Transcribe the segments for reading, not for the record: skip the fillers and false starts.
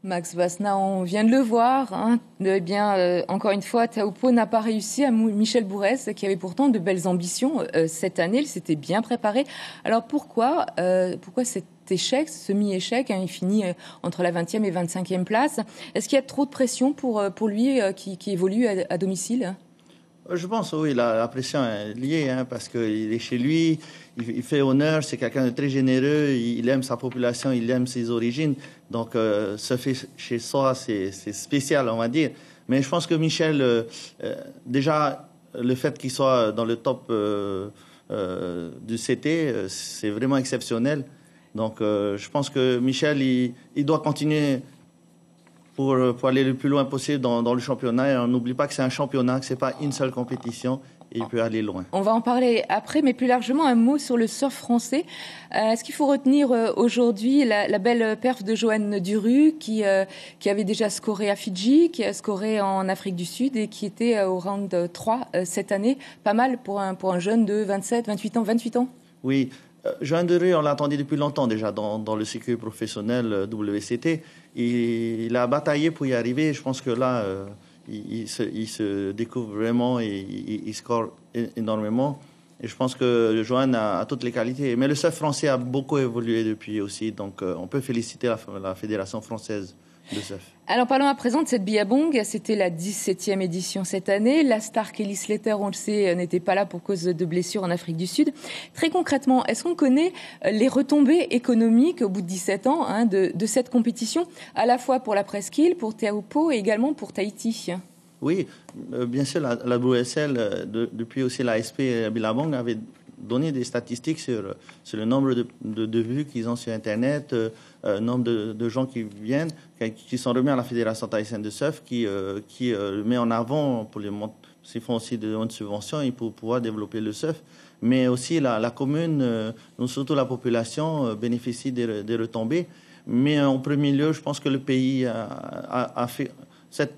Max Wasna, on vient de le voir. Hein. Eh bien, encore une fois, Taupo n'a pas réussi à Michel Bourès, qui avait pourtant de belles ambitions cette année. Il s'était bien préparé. Alors pourquoi cet échec, ce semi-échec, hein, il finit entre la 20e et 25e place. Est-ce qu'il y a trop de pression pour lui qui évolue à domicile ? Je pense, oui, la pression est liée, hein, parce qu'il est chez lui, il fait honneur, c'est quelqu'un de très généreux, il aime sa population, il aime ses origines. Donc, se fait chez soi, c'est spécial, on va dire. Mais je pense que Michel, déjà, le fait qu'il soit dans le top du CT, c'est vraiment exceptionnel. Donc, je pense que Michel, il doit continuer pour aller le plus loin possible dans le championnat. Et on n'oublie pas que c'est un championnat, que ce n'est pas une seule compétition, et il peut aller loin. On va en parler après, mais plus largement, un mot sur le surf français. Est-ce qu'il faut retenir aujourd'hui la belle perf de Joanne Duru, qui avait déjà scoré à Fidji, qui a scoré en Afrique du Sud et qui était au round 3 cette année? Pas mal pour un jeune de 28 ans. Oui. Joanne Duru, on l'a attendu depuis longtemps déjà dans le circuit professionnel WCT. Il a bataillé pour y arriver. Je pense que là, il se découvre vraiment et il score énormément. Et je pense que Joanne a toutes les qualités. Mais le surf français a beaucoup évolué depuis aussi. Donc, on peut féliciter la Fédération française de surf. Alors parlons à présent de cette billabong. C'était la 17e édition cette année. La star Kelly Slater, on le sait, n'était pas là pour cause de blessures en Afrique du Sud. Très concrètement, est-ce qu'on connaît les retombées économiques au bout de 17 ans de cette compétition, à la fois pour la presqu'île, pour Taupo et également pour Tahiti? Oui, bien sûr, la WSL, depuis aussi l'ASP Billabong, avait donné des statistiques sur le nombre de vues qu'ils ont sur Internet, nombre de gens qui viennent, qui sont remis à la Fédération tahitienne de surf, qui le met en avant pour les s'ils font aussi de subventions et pour pouvoir développer le surf. Mais aussi la commune, surtout la population, bénéficie des retombées. Mais en premier lieu, je pense que le pays a fait...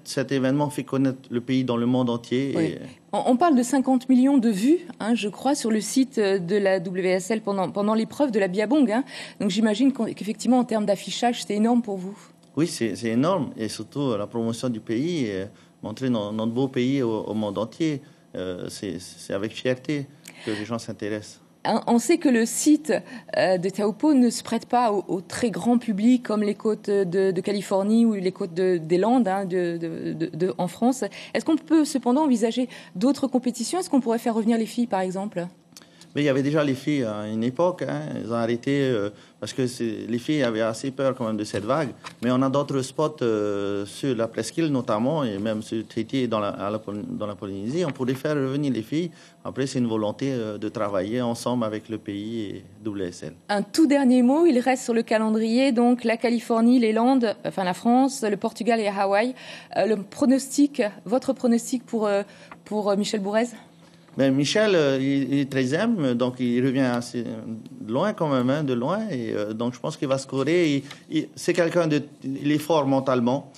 Cet événement fait connaître le pays dans le monde entier. Oui. Et... On parle de 50 millions de vues, hein, je crois, sur le site de la WSL pendant l'épreuve de la billabong. Hein. Donc j'imagine qu'effectivement, en termes d'affichage, c'est énorme pour vous. Oui, c'est énorme. Et surtout, la promotion du pays, montrer notre beau pays au monde entier, c'est avec fierté que les gens s'intéressent. On sait que le site de Taupo ne se prête pas au très grand public comme les côtes de Californie ou les côtes des Landes en France. Est-ce qu'on peut cependant envisager d'autres compétitions? Est-ce qu'on pourrait faire revenir les filles, par exemple? Mais il y avait déjà les filles à une époque. Hein. Ils ont arrêté parce que les filles avaient assez peur quand même de cette vague. Mais on a d'autres spots sur la presqu'île notamment, et même sur Tahiti et dans la Polynésie. On pourrait faire revenir les filles. Après, c'est une volonté de travailler ensemble avec le pays et WSL. Un tout dernier mot, il reste sur le calendrier, donc la Californie, les Landes, enfin la France, le Portugal et Hawaï. Votre pronostic pour Michel Bourès? Ben Michel, il est 13e, donc il revient assez loin quand même, hein, de loin. Et donc je pense qu'il va scorer. C'est quelqu'un il est fort mentalement.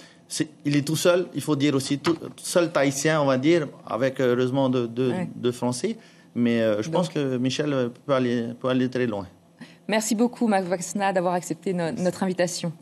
Il est tout seul, il faut dire aussi, tout seul tahitien, on va dire, avec heureusement de Français. Mais je pense que Michel peut aller très loin. Merci beaucoup, Max Wasna, d'avoir accepté notre invitation.